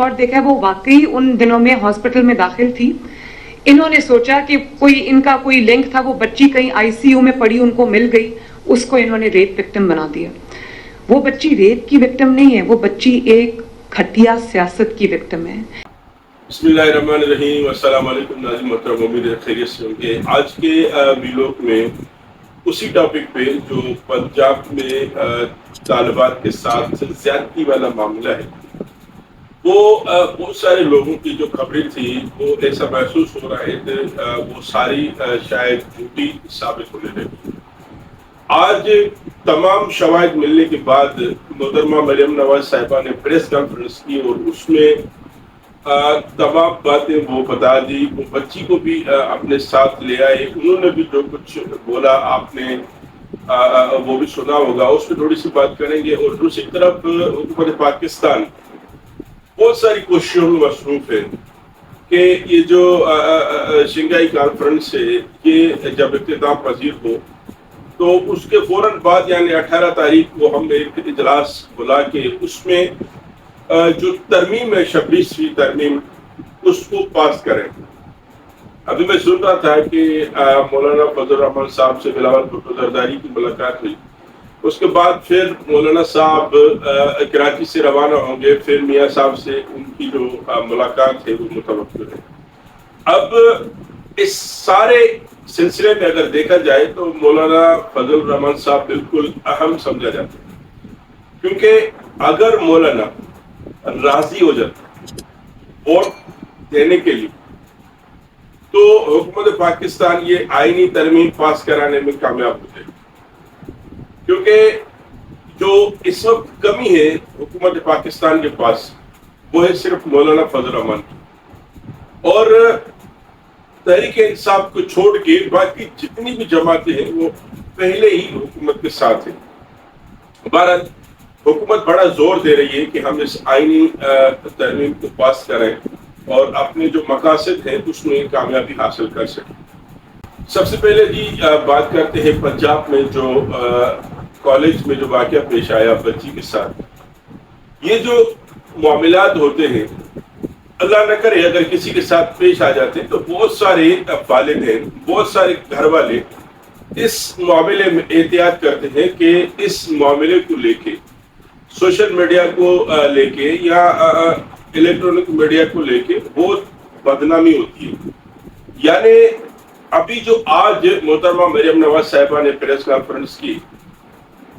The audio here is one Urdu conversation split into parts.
اور دیکھا وہ واقعی ان دنوں میں ہاسپٹل میں داخل تھی. انہوں نے سوچا کہ ان کا کوئی لنک تھا, وہ بچی کہیں آئی سی یو میں پڑی, ان کو مل گئی, اس کو انہوں نے ریپ وکٹم بنا دیا. وہ بچی ریپ کی وکٹم نہیں ہے, وہ بچی ایک گھٹیا سیاست کی وکٹم ہے. بسم اللہ الرحمن الرحیم. السلام علیکم ناظرین محترم, امید ہے خیریت سے ہوں گے. آج کے ویلوگ میں اسی ٹاپک پہ جو پنجاب میں طالبات کے ساتھ زیادتی والا معاملہ ہے, وہ بہت سارے لوگوں کی جو خبریں تھی وہ ایسا محسوس ہو رہا ہے کہ وہ ساری شاید جھوٹی ثابت ہونے لگی. آج تمام شواہد ملنے کے بعد محترمہ مریم نواز صاحبہ نے پریس کانفرنس کی اور اس میں تمام باتیں وہ بتا دی. وہ بچی کو بھی اپنے ساتھ لے آئے, انہوں نے بھی جو کچھ بولا آپ نے وہ بھی سنا ہوگا, اس پہ تھوڑی سی بات کریں گے. اور دوسری طرف حکومت پاکستان بہت ساری کوششوں میں مصروف ہے کہ یہ جو شنگھائی کانفرنس ہے یہ جب اختتام پذیر ہو تو اس کے فوراً بعد یعنی 18 تاریخ کو ہم ایک اجلاس بلا کے اس میں جو ترمیم ہے 26ویں ترمیم اس کو پاس کریں. ابھی میں سن رہا تھا کہ مولانا فضل الرحمان صاحب سے بلاول بھٹو زرداری کی ملاقات ہوئی, اس کے بعد پھر مولانا صاحب کراچی سے روانہ ہوں گے, پھر میاں صاحب سے ان کی جو ملاقات ہے وہ متوقع ہے. اب اس سارے سلسلے میں اگر دیکھا جائے تو مولانا فضل الرحمان صاحب بالکل اہم سمجھا جاتا ہے, کیونکہ اگر مولانا راضی ہو جاتا ووٹ دینے کے لیے تو حکومت پاکستان یہ آئینی ترمیم پاس کرانے میں کامیاب ہو جائے, کیونکہ جو اس وقت کمی ہے حکومت پاکستان کے پاس وہ ہے صرف مولانا فضل الرحمان کی, اور تحریک انصاف کو چھوڑ کے باقی جتنی بھی جماعتیں ہیں وہ پہلے ہی حکومت کے ساتھ ہیں. بہرحال حکومت بڑا زور دے رہی ہے کہ ہم اس آئینی ترمیم کو پاس کریں اور اپنے جو مقاصد ہیں اس میں کامیابی حاصل کر سکیں. سب سے پہلے جی بات کرتے ہیں پنجاب میں جو کالج میں جو واقعہ پیش آیا بچی کے ساتھ. یہ جو معاملات ہوتے ہیں اللہ نہ کرے اگر کسی کے ساتھ پیش آ جاتے ہیں تو بہت سارے والدین بہت سارے گھر والے اس معاملے میں احتیاط کرتے ہیں کہ اس معاملے کو لے کے سوشل میڈیا کو لے کے یا الیکٹرانک میڈیا کو لے کے بہت بدنامی ہوتی ہے. یعنی ابھی جو آج محترمہ مریم نواز صاحبہ نے پریس کانفرنس کی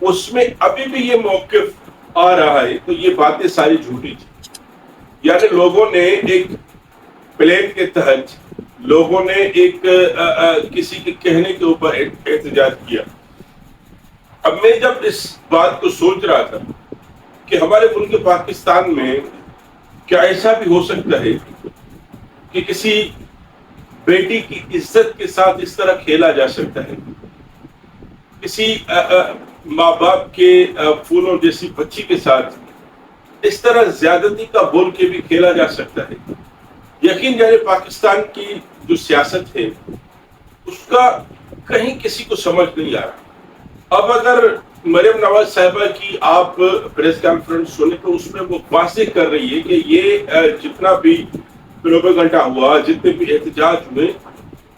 اس میں ابھی بھی یہ موقف آ رہا ہے تو یہ باتیں ساری جھوٹی تھی. یعنی لوگوں نے ایک پلان کے تحت لوگوں نے ایک کسی کے کہنے کے اوپر احتجاج کیا. اب میں جب اس بات کو سوچ رہا تھا کہ ہمارے ملک پاکستان میں کیا ایسا بھی ہو سکتا ہے کہ کسی بیٹی کی عزت کے ساتھ اس طرح کھیلا جا سکتا ہے, کسی ماں باپ کے پھولوں جیسی بچی کے ساتھ اس طرح زیادتی کا بول کے بھی کھیلا جا سکتا ہے. یقین جانے پاکستان کی جو سیاست ہے اس کا کہیں کسی کو سمجھ نہیں آ رہا. اب اگر مریم نواز صاحبہ کی آپ پریس کانفرنس سنیں تو اس میں وہ واضح کر رہی ہے کہ یہ جتنا بھی پروپیگنڈا ہوا جتنے بھی احتجاج ہوئے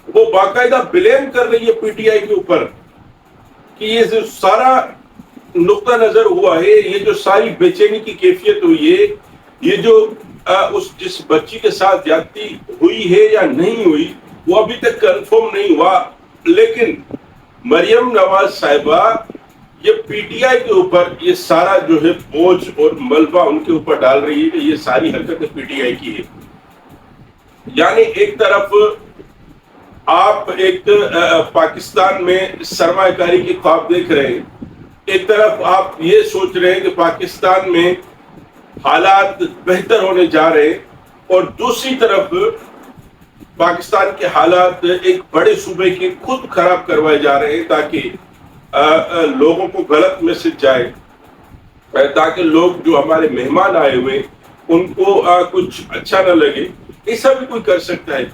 وہ باقاعدہ بلیم کر رہی ہے پی ٹی آئی کے اوپر کہ یہ جو سارا نقطہ نظر ہوا ہے, یہ جو ساری بے چینی کی کیفیت ہوئی ہے, یہ جو جس بچی کے ساتھ زیادتی ہوئی ہے یا نہیں ہوئی وہ ابھی تک کنفرم نہیں ہوا, لیکن مریم نواز صاحبہ یہ پی ٹی آئی کے اوپر یہ سارا جو ہے بوجھ اور ملبہ ان کے اوپر ڈال رہی ہے کہ یہ ساری حرکت پی ٹی آئی کی ہے. یعنی ایک طرف آپ ایک پاکستان میں سرمایہ کاری کے خواب دیکھ رہے ہیں, ایک طرف آپ یہ سوچ رہے ہیں کہ پاکستان میں حالات بہتر ہونے جا رہے ہیں, اور دوسری طرف پاکستان کے حالات ایک بڑے صوبے کے خود خراب کروائے جا رہے ہیں تاکہ لوگوں کو غلط میسج جائے, تاکہ لوگ جو ہمارے مہمان آئے ہوئے ان کو کچھ اچھا نہ لگے. ایسا بھی کوئی کر سکتا ہے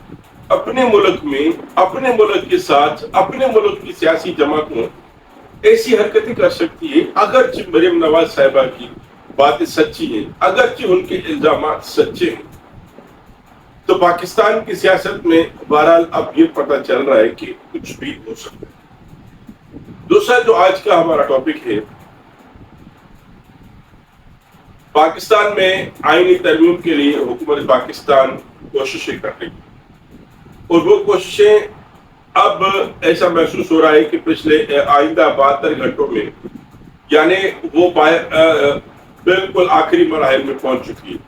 اپنے ملک میں, اپنے ملک کے ساتھ اپنے ملک کی سیاسی جماعتوں ایسی حرکتیں کر سکتی ہے. اگرچہ مریم نواز صاحبہ کی باتیں سچی ہیں، اگرچہ ان کے الزامات سچے ہیں، تو پاکستان کی سیاست میں بہرحال اب یہ پتہ چل رہا ہے کہ کچھ بھی ہو سکتا ہے۔ دوسرا جو آج کا ہمارا ٹاپک ہے، پاکستان میں آئینی ترمیم کے لیے حکومت پاکستان کوششیں کر رہی ہے، اور وہ کوششیں اب ایسا محسوس ہو رہا ہے کہ پچھلے آئندہ 72 گھنٹوں میں یعنی وہ بالکل آخری مراحل میں پہنچ چکی ہے۔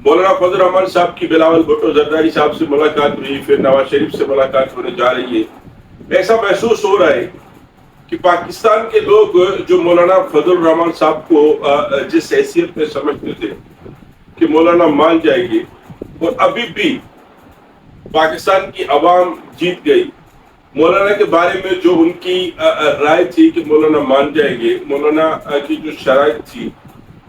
مولانا فضل الرحمان صاحب کی بلاول بھٹو زرداری صاحب سے ملاقات ہوئی، پھر نواز شریف سے ملاقات ہونے جا رہی ہے۔ ایسا محسوس ہو رہا ہے کہ پاکستان کے لوگ جو مولانا فضل الرحمان صاحب کو جس حیثیت میں سمجھتے تھے کہ مولانا مان جائیں گے، اور ابھی بھی پاکستان کی عوام جیت گئی، مولانا کے بارے میں جو ان کی رائے تھی کہ مولانا مان جائیں گے، مولانا کی جو شرائط تھی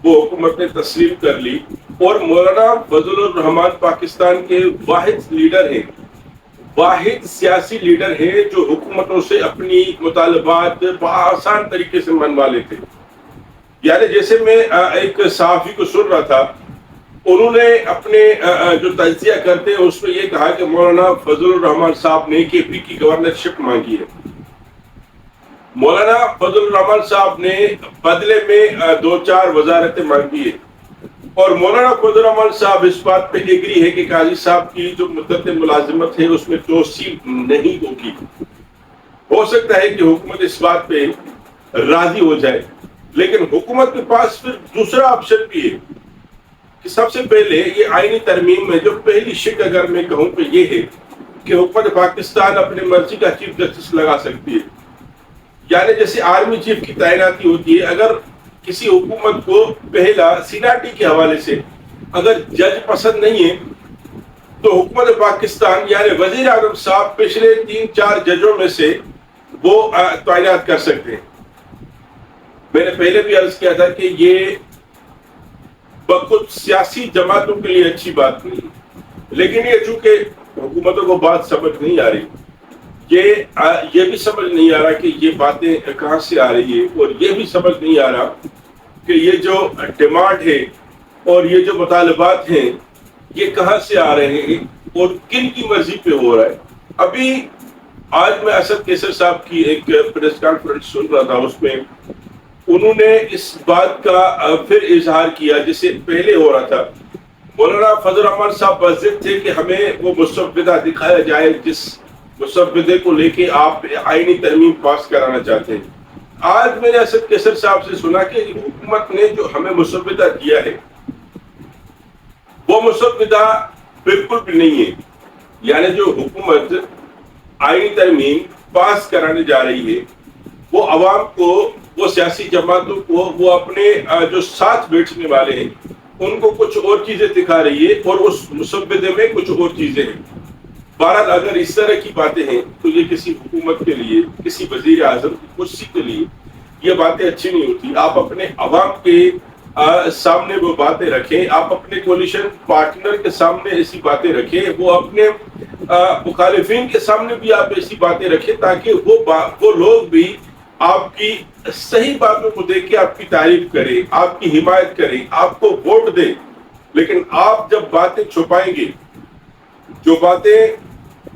وہ حکومت نے تسلیم کر لی، اور مولانا فضل الرحمان پاکستان کے واحد لیڈر ہیں، واحد سیاسی لیڈر ہیں جو حکومتوں سے اپنی مطالبات بآسان طریقے سے منوا لیتے۔ یعنی جیسے میں ایک صحافی کو سن رہا تھا، انہوں نے اپنے جو تجزیہ کرتے ہیں اس میں یہ کہا کہ مولانا فضل الرحمان صاحب نے کے پی کی گورنرشپ مانگی ہے، مولانا فضل الرحمان صاحب نے بدلے میں 2-4 وزارتیں مانگی ہے، اور مولانا فضل الرحمان صاحب اس بات پہ ایگری ہے کہ قاضی صاحب کی جو مدت ملازمت ہے اس میں توسیع نہیں ہوگی۔ ہو سکتا ہے کہ حکومت اس بات پہ راضی ہو جائے، لیکن حکومت کے پاس پھر دوسرا آپشن بھی ہے کہ سب سے پہلے یہ آئینی ترمیم میں جو پہلی شک اگر میں کہوں تو یہ ہے کہ حکومت پاکستان اپنی مرضی کا چیف جسٹس لگا سکتی ہے۔ یعنی جیسے آرمی چیف کی تعیناتی ہوتی ہے، اگر کسی حکومت کو پہلا سیناٹی کے حوالے سے اگر جج پسند نہیں ہے تو حکومت پاکستان یعنی وزیر اعظم صاحب پچھلے 3-4 ججوں میں سے وہ تعینات کر سکتے ہیں۔ میں نے پہلے بھی عرض کیا تھا کہ یہ بخود سیاسی جماعتوں کے لیے اچھی بات نہیں ہے، لیکن یہ چونکہ حکومتوں کو بات سمجھ نہیں آ رہی، یہ بھی سمجھ نہیں آ رہا کہ یہ باتیں کہاں سے آ رہی ہے، اور یہ بھی سمجھ نہیں آ رہا کہ یہ جو ڈیمانڈ ہے اور یہ جو مطالبات ہیں یہ کہاں سے آ رہے ہیں اور کن کی مرضی پہ ہو رہا ہے۔ ابھی آج میں اسد کیسر صاحب کی ایک پریس کانفرنس سن رہا تھا، اس میں انہوں نے اس بات کا پھر اظہار کیا جسے پہلے ہو رہا تھا۔ مولانا فضل الرحمان صاحب بضد تھے کہ ہمیں وہ مسودہ دکھایا جائے جس مسودے کو لے کے آپ آئینی ترمیم پاس کرانا چاہتے ہیں۔ آج میں نے اسد کیسر صاحب سے سنا کہ حکومت نے جو ہمیں مسودہ دیا ہے وہ مسودہ بالکل بھی نہیں ہے، یعنی جو حکومت آئینی ترمیم پاس کرانے جا رہی ہے وہ عوام کو، وہ سیاسی جماعتوں کو، وہ اپنے جو ساتھ بیٹھنے والے ہیں ان کو کچھ اور چیزیں دکھا رہی ہے، اور اس مسودے میں کچھ اور چیزیں ہیں۔ بہرحال اگر اس طرح کی باتیں ہیں تو یہ کسی حکومت کے لیے، کسی وزیر اعظم کی کرسی کے لیے یہ باتیں اچھی نہیں ہوتی۔ آپ اپنے عوام کے سامنے وہ باتیں رکھیں، آپ اپنے کولیشن پارٹنر کے سامنے ایسی باتیں رکھیں، وہ اپنے مخالفین کے سامنے بھی آپ ایسی باتیں رکھیں تاکہ وہ لوگ بھی آپ کی صحیح باتوں کو دیکھ کے آپ کی تعریف کریں، آپ کی حمایت کریں، آپ کو ووٹ دیں۔ لیکن آپ جب باتیں چھپائیں گے، جو باتیں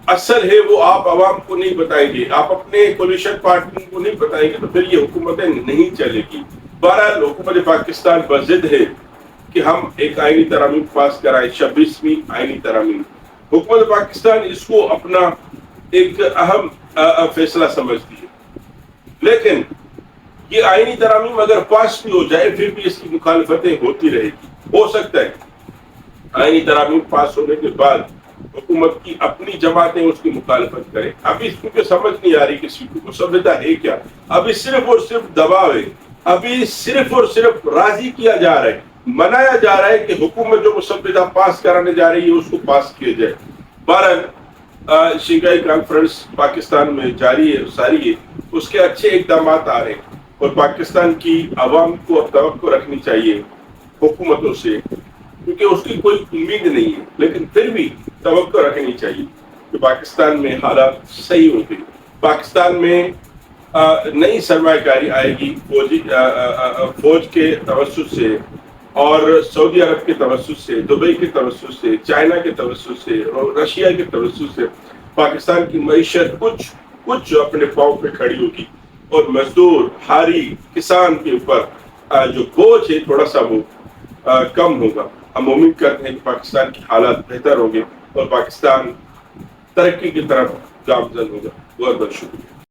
اصل ہے وہ آپ عوام کو نہیں بتائیں گے، آپ اپنے کولیشن پارٹنر کو نہیں بتائیں گے، تو پھر یہ حکومتیں نہیں چلے گی۔ بہرحال حکومت پاکستان بضد ہے کہ ہم ایک آئینی ترامیم پاس کرائیں، 26ویں آئینی ترامیم۔ حکومت پاکستان اس کو اپنا ایک اہم فیصلہ سمجھتی ہے، لیکن یہ آئینی ترامیم اگر پاس بھی ہو جائے پھر بھی اس کی مخالفتیں ہوتی رہے گی۔ ہو سکتا ہے آئینی ترامیم پاس ہونے کے بعد حکومت کی اپنی جماعتیں اس کی مخالفت کریں۔ ابھی اس کو سمجھ نہیں آ رہی کسی کو مسودہ ہے کیا، ابھی صرف اور صرف دباؤ ہے، ابھی صرف اور صرف راضی کیا جا رہا ہے، منایا جا رہا ہے کہ حکومت جو مسودہ پاس کرانے جا رہی ہے اس کو پاس کیا جائے۔ بہرحال شنگھائی کانفرنس پاکستان میں جاری ہے، ساری ہے، اس کے اچھے اقدامات آ رہے ہیں، اور پاکستان کی عوام کو اب توقع رکھنی چاہیے حکومتوں سے، کیونکہ اس کی کوئی امید نہیں ہے، لیکن پھر بھی توقع رکھنی چاہیے کہ پاکستان میں حالات صحیح ہوں گے، پاکستان میں نئی سرمایہ کاری آئے گی، فوج کے توسط سے اور سعودی عرب کے توسط سے، دبئی کے توسط سے، چائنا کے توسط سے اور رشیا کے توسط سے پاکستان کی معیشت کچھ اپنے پاؤں پہ کھڑی ہوگی، اور مزدور بھاری کسان کے اوپر جو بوجھ ہے تھوڑا سا وہ کم ہوگا۔ ہم امید کرتے ہیں کہ پاکستان کی حالات بہتر ہوں گے اور پاکستان ترقی کی طرف گامزن ہوگا۔ بہت بہت شکریہ۔